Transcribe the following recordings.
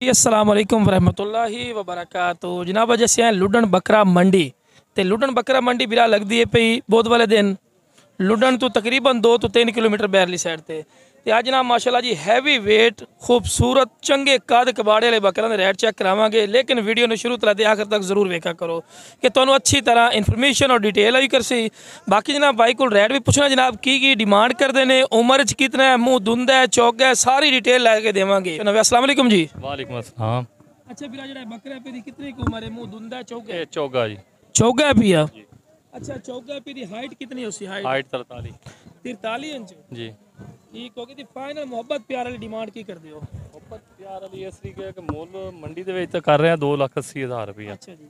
अस्सलाम वालेकुम वरहमतुल्लाहि वबरकातुहू। जनाब अज असें लुडन बकरा मंडी ते लुडन बकरा मंडी बिरा लगदी है पई बहुत वाले दिन लुडन तो तकरीबन 2 तो 3 किलोमीटर बैरली साइड ते अज ना माशाल्लाह जी हैवी वेट खूबसूरत चंगे कद कबाड़े वाले बकरों के रेट चेक करावांगे, लेकिन वीडियो ने शुरू तो आखिर तक जरूर वेखा करो कि तुहानू अच्छी तरह इन्फॉर्मेशन और डिटेल आई करसी। बाकी जनाब भाई को रेट भी पूछना जनाब की डिमांड करते हैं, उम्र च कितना है, मुँह धुंदा है चौका है, सारी डिटेल लैके देवांगे। अस्सलाम वालेकुम जी। वालेकुम अस्सलाम। अच्छा बिरा जरा बकरा पे कितने की उम्र है, मुँह धुंदा है चौका है? चौगा जी। चौका है पिया। अच्छा चौका पे दी हाइट कितनी है उसकी? हाइट 43 इंच जी। ठीक होगी। दी फाइनल मोहब्बत प्यार वाली डिमांड की कर दियो? मोहब्बत प्यार वाली इस तरीके कि मुੱਲ मंडी ਦੇ ਵਿੱਚ ਤਾਂ ਕਰ ਰਹੇ ਆ 2,80,000 रुपया। अच्छा जी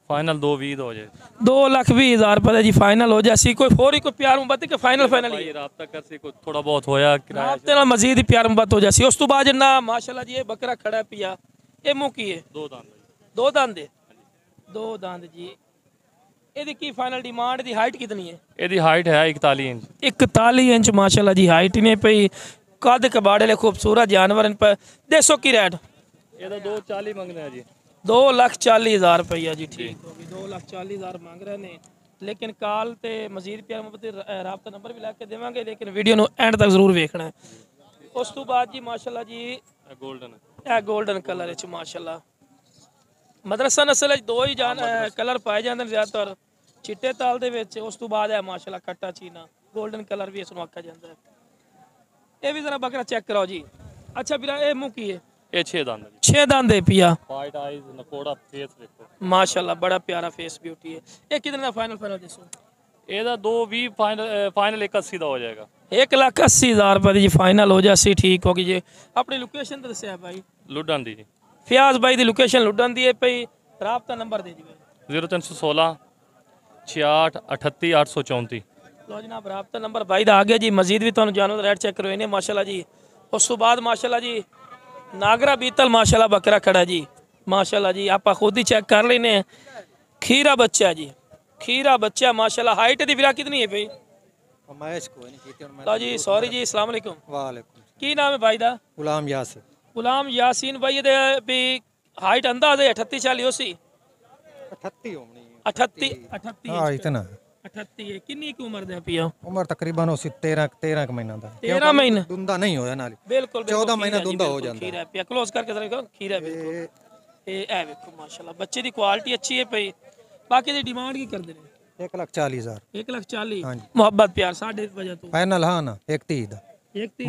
फाइनल 2,20 हो जाए। 2,20,000 रुपये जी फाइनल हो जाए। कोई होर ही कोई प्यार मुहब्बत के फाइनल फाइनल ही राबता कर सी कोई थोड़ा बहुत होया किराया राबते नाल मजीद ही प्यार मुहब्बत हो जाए। उस तो बाद जिन्ना माशाल्लाह जी ये बकरा खड़ा है पिया, ये मुंह की है? दो दांत दो दांत दो दांत जी। ਇਹਦੀ ਕੀ ਫਾਈਨਲ ਡਿਮਾਂਡ ਦੀ ਹਾਈਟ ਕਿਤਨੀ ਹੈ? ਇਹਦੀ ਹਾਈਟ ਹੈ 41 इंच। 41 इंच माशाल्लाह जी हाइट ने पई कद कबाड़े ले खूबसूरत जानवर इन पर। देसो की रेट? ਇਹਦਾ 2,40 ਮੰਗਦੇ ਆ ਜੀ। 2,40,000 रुपया जी। ठीक होगी 2,40,000 मांग रहे ने, लेकिन कॉल ते मजीद प्यार मुहब्बत राबता नंबर भी लैके देवांगे, लेकिन वीडियो नु एंड तक जरूर देखना है। उस तो बाद जी माशाल्लाह जी गोल्डन कलर च माशाल्लाह मदरसा नस्ल दो ही कलर पाए जाते हैं ज़्यादातर चिट्टे ताल दे विच। उस तो बाद है माशाल्लाह कट्टा चीना गोल्डन कलर भी इसनूं आखा जाता है। ये भी जरा बकरा चेक कराओ जी। अच्छा बिरा ये मुंह की है? ये 6 दांत जी। 6 दांत है पिया। वाइट आईज नकोड़ा फेस देखो माशाल्लाह बड़ा प्यारा फेस ब्यूटी है। ये कितने का फाइनल दसो? ਇਹਦਾ 2,20 फाइनल 1,80 ਦਾ हो जाएगा। 1,80,000 रुपये जी फाइनल हो जाए। ठीक होगी जी। अपनी लोकेशन तो दसिया भाई? लुडन दी जी। फयाज भाई की लोकेशन लुडन दी है पई। राबता नंबर दे दी 0316 66 38 834। लो जनाब राबता नंबर भाई का आ गया जी। मजीद भी तुहानू जानवर रेट चेक करवाए ने माशाल्लाह जी। उस तो बाद माशाल्लाह जी नागरा बीतल माशाल्लाह बकरा खड़ा जी माशाल्लाह जी। आप खुद ही चेक कर लेने। खीरा बच्चा जी, खीरा बच्चा माशाल्लाह। हाइट दी फिरा कितनी है भाई? लो जी सॉरी जी। अस्सलाम वालेकुम। वालेकुम। की नाम है भाई दा? गुलाम यासिर। गुलाम यासीन भाई दे भी हाइट अंदाज है 38-40 होसी? 38 होनी है। 38 हां इतना 38 है। कितनी की उम्र दे पिया? उम्र तकरीबन होसी 13 महीना दा। 13 महीने दुंदा नहीं होया नाली। बिल्कुल 14 महीना दुंदा हो जांदा। खीरा पिया क्लोज करके जरा देखो खीरा बिल्कुल। ए देखो माशाल्लाह बच्चे की क्वालिटी अच्छी है भाई। बाकी दी डिमांड की कर दे? 1,40,000। 1,40,000 हां जी। मोहब्बत प्यार 1.5 वजह तो फाइनल हां ना 1,30 दा।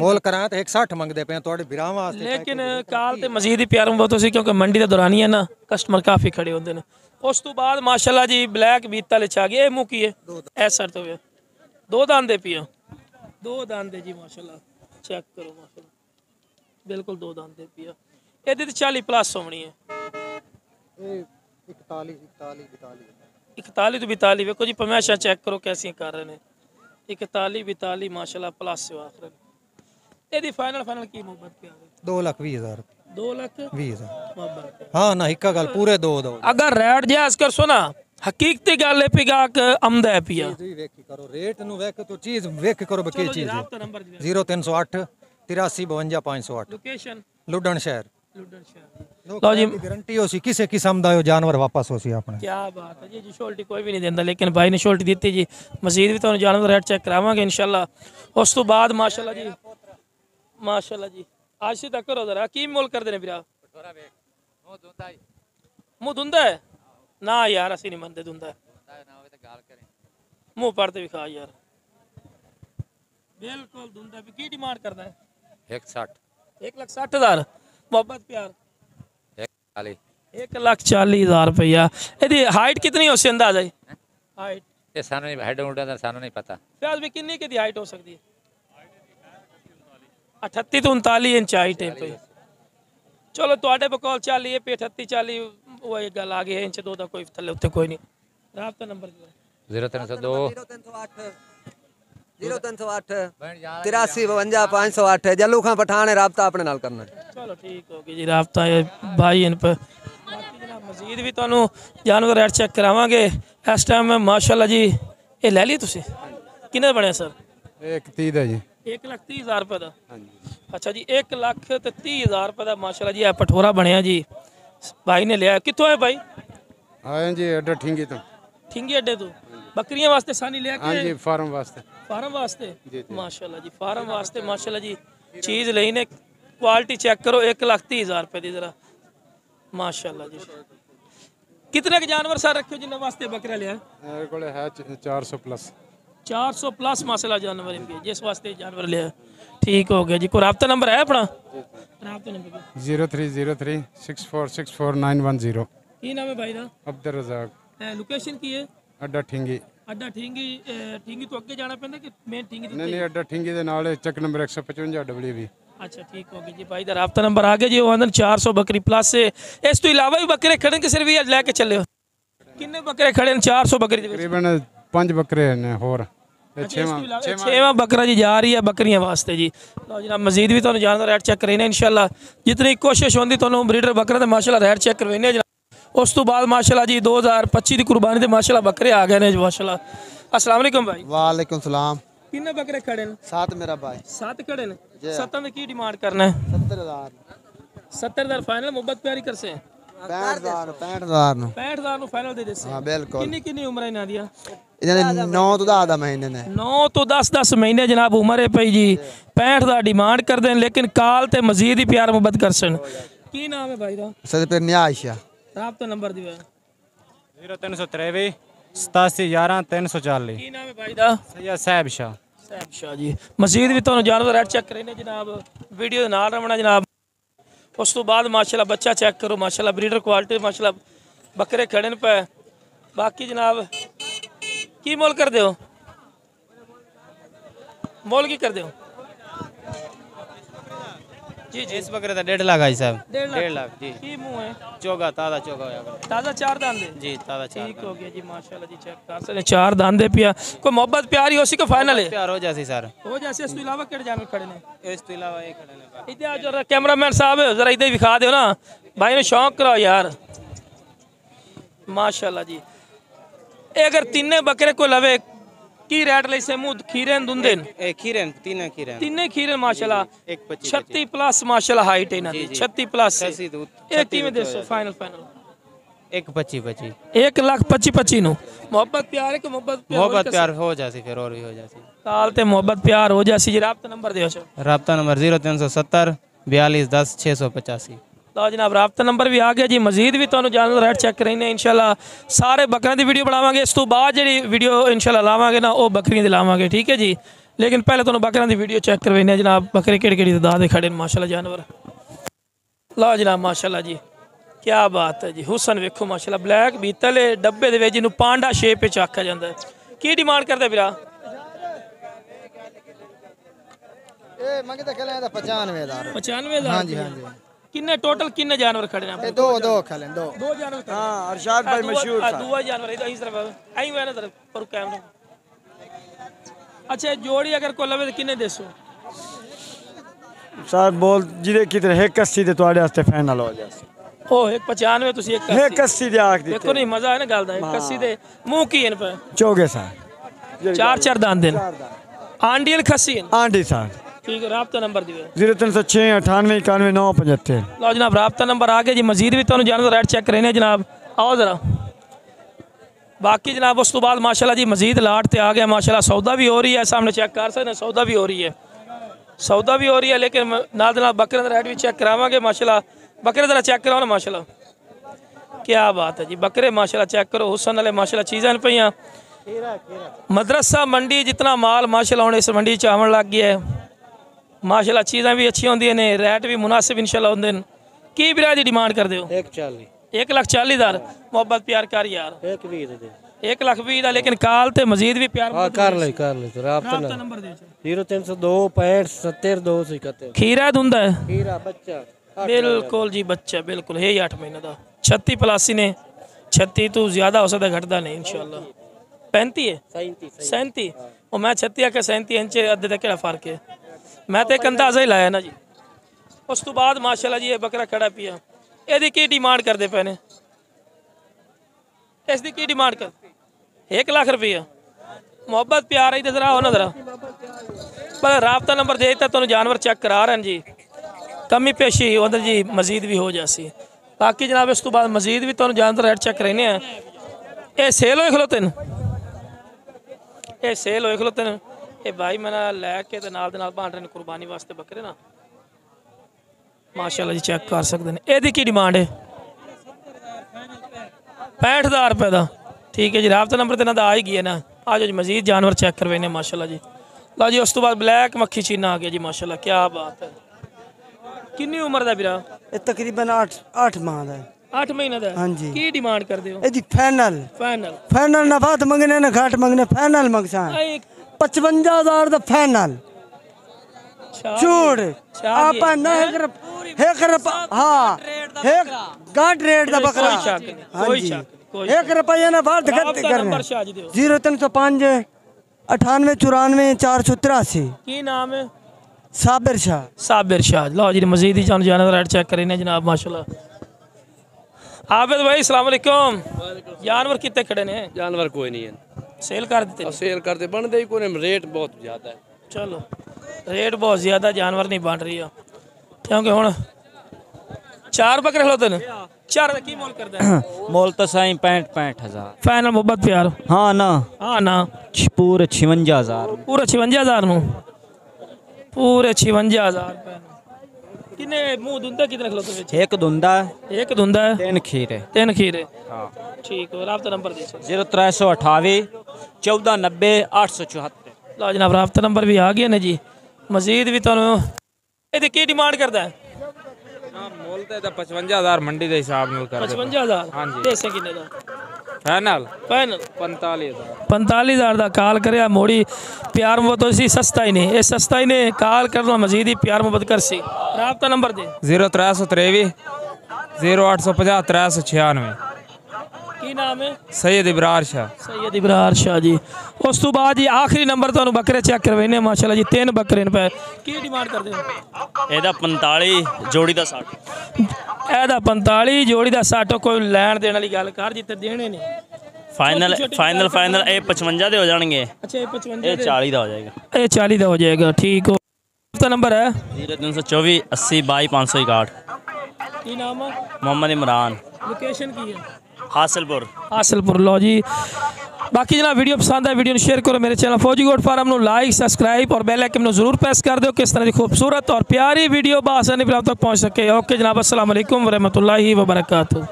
मोल करा तो 1,60 मंगदे पे तोड़े बिरां वास्ते। लेकिन काल ते मजीद ही प्यार मुहब्बत होसी क्योंकि मंडी दा दौरानी है ना, कस्टमर काफी खड़े होंदे ने। उस तो बाद माशाल्लाह जी ब्लैक बीता ले आ गया। मुंह की है? ऐसा तो है 2 दांत दे पिया। 2 दांत दे जी माशाल्लाह। चेक करो माशाल्लाह बिल्कुल 2 दांत दे पिया। एदी ते 40 प्लस होनी है। 41 तो 42 देखो जी पमेशा चेक करो कैसी कर रहे हैं। 41-42 माशाल्लाह प्लस से आखिर। एदी फाइनल की मोहब्बत क्या है? 2,20,000। 2,20,000 मोहब्बत। हां ना हिक्का गल पूरे दो अगर रेट जायज कर सो ना हकीकती गल है पिगा अमदा है पिया। जी वेखी करो रेट नु वेख तो चीज वेख करो बकी चीज। राबता नंबर 0308 83 52 508। लोकेशन लुडन शहर। लो जी गारंटी होसी किसी किस्म दा जानवर वापस होसी अपने। क्या बात है जी। शोल्टी कोई भी नहीं देंदा, लेकिन भाई ने शोल्टी दी जी। मजीद भी तुहानू जानवर रेट चेक करावांगे इंशाल्लाह। उस तो बाद माशाल्लाह जी आज से तक करो जरा की मोल कर देने फिरा? मुंह धुंदा है ना यार, असि नहीं मनते धुंदा मुंह पड़ते भी खा यार बिल्कुल धुंदा भी। की डिमांड करना है? 1,60,000 मोहब्बत प्यार 1,40,000 रुपया। यदि हाइट कितनी हो सी अंदाजा है? हाइट ये सानू नहीं हेड उल्टा था सानू नहीं पता। प्याज भी कितनी की हाइट हो सकती है? 38 तो 39 इंच हाइट है पे। चलो ਤੁਹਾਡੇ ਬਕੌਲ 40 ਹੈ पे 38 40 वो एक गल आ गई है इंच 2 ਦਾ कोई थल्ले उत्ते कोई नहीं। राबता नंबर 0302 0308 83 52 508 जल्लू खां पठान है। राबता अपने नाल करना। चलो ठीक हो गया जी। राबता है भाई इन पर। बाकी जनाब मजीद भी तुहानू जानवर रेट चेक करावांगे इस टाइम माशाल्लाह जी। ये ले ली तुसी किन्ने बने सर? 1,30 दा जी। 1,30,000 रुपए का। अच्छा जी 1,30,000 रुपए का माशाल्लाह जी ਇਹ पठोरा ਬਣਿਆ जी भाई ने लिया। कितों है भाई? आए जी अड्डा ठिंगी तो ठिंगी अड्डे तो बकरियां वास्ते सानी लिया हाँ जी के फार्म वास्ते फार्म वास्ते माशाल्लाह जी फार्म वास्ते माशाल्लाह जी चीज लई ने क्वालिटी चेक करो 1,30,000 रुपए की जरा माशाल्लाह जी। कितने के जानवर सार रखे हो जिन्हें वास्ते बकरा लिया? मेरे को है 400 प्लस 400 प्लस माशाल्लाह जानवर इनके जिस वास्ते जानवर लिया। ठीक हो गया जी। कोई राब्ता नंबर है अपना? राब्ता नंबर 0303 6464910। की नाम है भाई दा? अब्दुल रजाक। लोकेशन की है? अड्डा ठिंगी। अड्डा ठिंगी ठिंगी तो अगे जाना पैंदा कि मेन ठिंगी तो? नहीं अड्डा ठिंगी दे नाल चक नंबर 155 WB। अच्छा ठीक हो गया जी भाई दा राब्ता नंबर आ गया जी। वो आंदन 400 बकरी प्लस से इस तो इलावा भी बकरे खड़े कि सिर्फ ये लेके चले हो? किन्ने बकरे खड़े हैं 400 बकरी दे विच? तकरीबन 5 बकरे ने और छेवां बकरा जी जा रही है बकरियां वास्ते जी। लो जनाब मजीद भी तुहानू जानवर रेट चेक करवाने इंशाल्लाह जितनी कोशिश होंदी तुहानू ब्रीडर बकरा ते माशाल्लाह रेट चेक करवाने जनाब। उस तो बाद माशाल्लाह जी 2025 की कुर्बानी ते माशाल्लाह बकरे आ गए ने माशाल्लाह। अस्सलाम वालेकुम भाई। वालेकुम सलाम। किन्ने बकरे खड़े हैं? 7 मेरा भाई। 7 खड़े हैं। 7 में की डिमांड करना है? 70,000 70,000 फाइनल मोहब्बत प्यारी कर से 65,000 ਨੂੰ 65,000 ਨੂੰ फाइनल दे देसे। ਹਾਂ ਬਿਲਕੁਲ। किन्नी किन्नी उम्र है इन्हां ਦੀਆਂ? ਇਹਨਾਂ ਦੇ 9 ਤੋਂ 10 ਮਹੀਨੇ ਨੇ। 9 ਤੋਂ 10 ਮਹੀਨੇ ਜਨਾਬ ਉਮਰ ਹੈ ਪਈ ਜੀ। 65 ਦਾ ਡਿਮਾਂਡ ਕਰਦੇ ਨੇ ਲੇਕਿਨ ਕਾਲ ਤੇ ਮਜ਼ੀਦ ਹੀ ਪਿਆਰ ਮੁਹੱਬਤ ਕਰਸਣ। ਕੀ ਨਾਮ ਹੈ ਭਾਈ ਦਾ? ਸਦ ਪਰ ਨਿਆਇਸ਼ਾ। ਰਾਬਤਾ ਨੰਬਰ ਦਿਓ। 0393 8711 340। ਕੀ ਨਾਮ ਹੈ ਭਾਈ ਦਾ? सैयद साहब शाह। ਸਾਹਿਬ ਸ਼ਾਹ ਜੀ। ਮਜ਼ੀਦ ਵੀ ਤੁਹਾਨੂੰ ਜਾਨਵਰ ਰੇਟ ਚੈੱਕ ਕਰੇ ਨੇ ਜਨਾਬ ਵੀਡੀਓ ਦੇ ਨਾਲ ਰਵਣਾ ਜਨਾਬ। ਉਸ ਤੋਂ ਬਾਅਦ ਮਾਸ਼ਾਅੱਲਾ ਬੱਚਾ ਚੈੱਕ ਕਰੋ ਮਾਸ਼ਾਅੱਲਾ ਬਰੀਡਰ ਕੁਆਲਿਟੀ ਮਾਸ਼ਾਅੱਲਾ ਬੱਕਰੇ ਖੜੇ ਨੇ ਪਏ। ਬਾਕੀ ਜਨਾਬ ਕੀ ਮੁੱਲ ਕਰਦੇ ਹੋ? ਮੁੱਲ ਕੀ ਕਰਦੇ ਹੋ? जी जी इस बकरे का 1.5 लाख है साहब। 1.5 लाख जी। की मुंह है? चोगा ताज़ा चोगा होया करे। ताज़ा 4 दांत दे जी ताज़ा चार ठीक हो गया जी माशाल्लाह जी। चेक कर सकते 4 दांत दे पिया। कोई मोहब्बत प्यारी हो सी का फाइनल है? प्यार हो जासी सर। हो जैसे इस तो इलावा केड़े जानवर खड़े ने? इस तो इलावा एक खड़े ने। इधर आ जरा कैमरामैन साहब जरा इधर दिखा दो ना भाई ने शौक कराओ यार माशाल्लाह जी। ए अगर तीने बकरे को लवे की रेट ले से मुंह खीरेन दुंदेन? एक खीरन तीने खीरे माशाल्लाह एक 25 36 प्लस माशाल्लाह हाइट है ना 36 प्लस 36 दूध, एक टीम में देसो फाइनल एक 25 1,25,25 नु मोहब्बत प्यार है कि मोहब्बत प्यार हो जासी फिर और भी हो जासी। काल ते मोहब्बत प्यार हो जासी जी। राब्ता नंबर दियो छ। राब्ता नंबर 0370 42 10 685। लो जनाब राब्ता नंबर भी आ गया जी। मजीद भी तुहानू जानवर रेट चेक करेंगे इंशाल्लाह। सारे बकरियां दी वीडियो बनावांगे इस तो बाद जी वीडियो इंशाल्लाह लावांगे ना वो बकरियां दी लावांगे ठीक है जी। लेकिन पहले तुहानू बकरियां दी वीडियो चेक करवाने जनाब बकरे केड़ी केड़ी तादाद दे खड़े माशाल्लाह जानवर। लो जनाब माशाल्लाह जी क्या बात है जी। हुसन वेखो माशाल्लाह ब्लैक बीतल डब्बे दे विच जिन्नू पांडा शेप विच आखिया जांदा है। की डिमांड करदे वीरा? ਇਹ ਮੰਗਦਾ ਖਲੇ ਦਾ 95,000। 95,000 हाँ जी हाँ जी। किन्ने टोटल किन्ने जानवर खड़े हैं? दो खले दो। दो जानवर खड़े हैं। हाँ अरशाद भाई मशहूर था। दुआ जानवर इधर इस तरफ आई हुआ है ना तरफ पर कैमरा। अच्छा जोड़ी अगर कोई लवे तो किन्ने देसो? सर बोल जिदे कितने 180 ਦੇ ਤੁਹਾਡੇ ਵਾਸਤੇ ਫਾਈਨਲ ਹੋ ਜਾਏ। ओ 195 ਤੁਸੀਂ 180 ਦੇ ਆਖ ਦਿੱਤੇ। देखो नहीं मजा है ना गल दा 180 दे मुंह की इन पे ਚੋਗੇ ਸਰ 4 दांत दिन आंडियल खसी आंटी सर। ठीक है राब्ता नंबर दियो 0306 98 91 975। लो जनाब राब्ता नंबर आ गया जी। मजीद भी तुहानू जानवर रेट चेक करने जनाब आओ जरा। बाकी जनाब उस तो बाद माशाल्लाह जी मजीद लाट ते आ गया माशाल्लाह। सौदा भी हो रही है सामने चेक कर सकते हैं सौदा भी हो रही है सौदा भी हो रही है। लेकिन नाल बकरे का रेट भी चेक करावांगे माशाल्लाह। बकरे जरा चेक कराओ ना माशाल्लाह क्या बात है जी। बकरे माशाल्लाह चेक करो हुसन वाले माशाल्लाह चीज़ां पईयां। मदरसा मंडी जितना माल माशाल्लाह हुण इस मंडी च आवन लग गया है माशाल्लाह। चीज़ां भी अच्छी होंदी ने रेट भी मुनासिब इंशाल्लाह होंदे न। की बिरा दी डिमांड कर दो? 1,40,000 मोहब्बत प्यार कर यार 1,20,000 दा। लेकिन काल ते मजीद भी प्यार कर ले राब्ता नंबर दे 0302 65 70 271। खीरा दुंदा है खीरा बच्चा बिल्कुल जी बच्चा बिल्कुल है 8 महीने का 36 प्लस ने 36 तो ज़्यादा हो सकता घटता नहीं इंशाल्लाह। 35 है 37 और मैं 36 आके 37 इंच अद्धे तक केड़ा फर्क है? मैं तो एक अंदाजा ही लाया ना जी। उस तो बाद माशाल्लाह जी ये बकरा खड़ा पिया ਇਹਦੀ की डिमांड करते पे ने? इसकी की डिमांड कर 1 लाख रुपया मोहब्बत प्यार है इधर आओ ना जरा पर राबता नंबर दे दिता तुहानू जानवर चेक करा रहे हैं जी कमी पेशी उधर जी मजीद भी हो जासी बाकी जनाब इस तो बाद मजीद भी तुहानू जानवर रेट चेक कराने हैं ये सेल होए खलोते ने ये सेल होए खलोते ने ये भाई मैंने लैके ते नाल दे नाल बांट रहे ने कुर्बानी वास्ते बकरे ना माशाल्लाह जी चेक कर सकते हैं एदी की डिमांड है 65,000 रुपये का ठीक है जी राबता नंबर तो इन्हों आ ही गया ना आज जी मजीद जानवर चेक करवाने माशाल्लाह जी लो जी उस तो बाद ब्लैक मक्खी चीना आ गया जी माशाल्लाह क्या बात है कितनी उम्र का बिरा ये तकरीबन 8 माह का 8 महीने का हाँ जी। की डिमांड कर दो ये फाइनल फाइनल फाइनल नफात मंगने ना घाट मंगने फाइनल मंगसा 55,000 का फाइनल छूट आप ना एक हाँ एक गाट रेट का बकरा कोई शक नहीं 1 रुपया ना बात करने नंबर शाह जी दियो 0305 98 94 483 की नाम है साबिर शाह लो जी मजीद ही जानवर रेट चेक करें जनाब माशाल्लाह आबिद भाई अस्सलाम वालेकुम जानवर कितने खड़े ने जानवर कोई नहीं है सेल कर देते सेल करते बनते ही कोई नहीं, रेट बहुत ज्यादा है। चलो रेट बहुत ज्यादा जानवर नहीं बन रही है क्योंकि हुण 4 बकरे खलोते ने 4 का की मोल करदा है मोल तो साईं 65,000 फाइनल मोहब्बत प्यार हाँ ना पूरे 56,000 पूरे 56,000 नु पूरे 56,000 रुपए किने मुंह दुंदा कितने खलोते विच एक धुंदा एक धुंदा है 3 खीरे 3 खीरे हाँ ठीक है राब्ता नंबर दे 0328 1490 874 लो जनाब राब्ता नंबर भी आ गया ने जी मजीद भी तुहानू ਇਹਦੀ ਕੀ ਡਿਮਾਂਡ ਕਰਦਾ ਹੈ मोल तो 55,000 मंडी के हिसाब में कर 55,000 हाँ जी। ਦੇਸੇ ਕਿੰਨੇ ਦਾ फाइनल फाइनल 45,000 45,000 ਦਾ ਕਾਲ ਕਰਿਆ ਮੋੜੀ ਪਿਆਰ ਮੁਹੱਬਤ ਸੀ ਸਸਤਾ ਹੀ ਨਹੀਂ ਇਹ ਸਸਤਾ ਹੀ ਨੇ ਕਾਲ ਕਰਨਾ ਮਜ਼ੀਦ ਹੀ ਪਿਆਰ ਮੁਹੱਬਤ ਕਰਸੀ ਰਾਬਤਾ ਨੰਬਰ ਦੇ 0323 0850 396 ਕੀ ਨਾਮ ਹੈ सैयद इब्रार शाह सैयद इब्रार शाह जी उस तो बाद जी आखिरी नंबर ਤੁਹਾਨੂੰ ਬੱਕਰੇ ਚੈੱਕ ਕਰਵਾਈਨੇ ਮਾਸ਼ਾਅੱਲਾ ਜੀ 3 ਬੱਕਰੇ ਨੇ ਪਏ ਕੀ ਡਿਮਾਂਡ ਕਰਦੇ ਹੋ ਇਹਦਾ 45 ਜੋੜੀ ਦਾ 60 ਇਹਦਾ 45 ਜੋੜੀ ਦਾ 60 ਕੋਈ ਲੈਣ ਦੇਣ ਵਾਲੀ ਗੱਲ ਕਰ ਜਿੱਤੇ ਦੇਣੇ ਨੇ ਫਾਈਨਲ ਇਹ 55 ਦੇ ਹੋ ਜਾਣਗੇ ਅੱਛਾ ਇਹ 55 ਇਹ 40 ਦਾ ਹੋ ਜਾਏਗਾ ਇਹ 40 ਦਾ ਹੋ ਜਾਏਗਾ ठीक हो आपका नंबर है 0324 80 22 561 की नाम है मोहम्मद इमरान लोकेशन की है हासिलपुर लो जी बाकी जनाब वीडियो पसंद है वीडियो शेयर करो मेरे चैनल फौजी गोट फार्म नो लाइक सब्सक्राइब और बेल आइकन जरूर प्रेस कर दो किस तरह की खूबसूरत और प्यारी वीडियो बआसानी आप तक पहुँच सके ओके जनाब अस्सलाम वालेकुम व रहमतुल्लाहि व बरकातहू।